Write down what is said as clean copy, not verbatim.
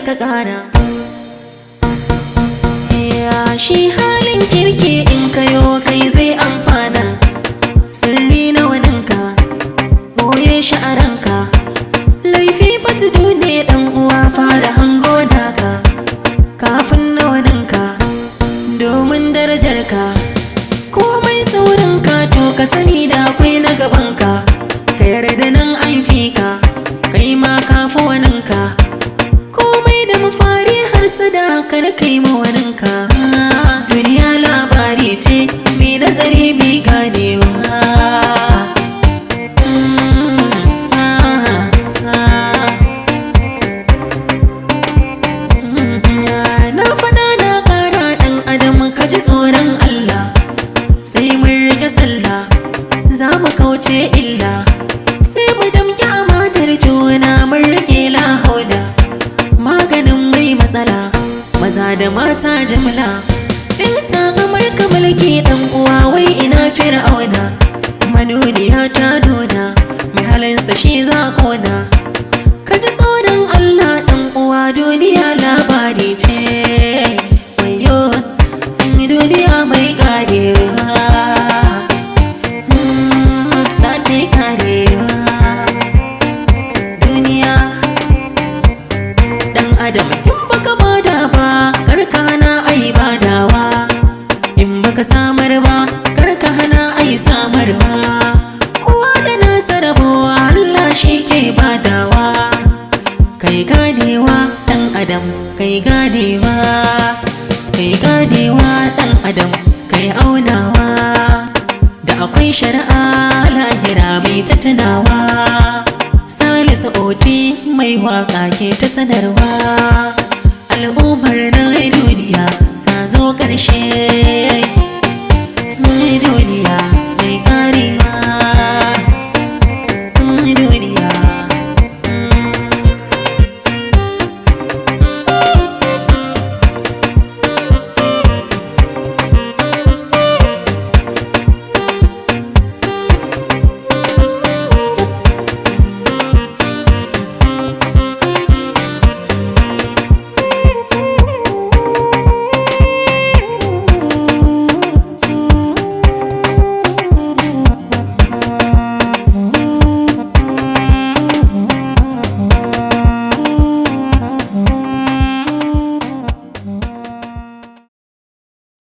ka kara. Ya shi halin kirki in kayo kai zai amfana. Sirri na waninka boye shi a ranka. Laifi fatudu ne dan uwa, fara hango naka kafin na waninka, domin darajarka. Komai saurinka to ka sani da akwai na gabanka. Ka yarda nan an fi ka, kai ma kafi waninka. Komai da mafari har sada kar kai ma waninka. Duniya labari ce mai nazari bi ganewa. Na faɗa na ƙara ɗan adam ka ji tsoron Allah. Sai mun rike sallah za mu kauce illa. Sai mu damƙi amanar juna mun rike lahoda. Maganin mai matsala maza da mata jimla. In ta kamar ka mulki ɗan uwa wai ina fir'auna. Manuniya ta nuna mai halinsa shi za kona. Ka ji tsoron Allah ɗan uwa, duniya labari ce. Wayo duniya mai karewa, ta ta karewa. Duniya dan adam in baka bada ba karka hana ai badawa. In baka samar ba karka hana ai samarwa. Kowa da nasa rabo Allah shi ke badawa. Kai ganewa dan adam, kai ganewa. Kai ganewa dan adam, kai aunawa. Da akwai shari'a lahira mai ta tunawa. Salisu Oti mai waka ke ta sanarwa. Al'ummar na duniya ta zo ƙarshe.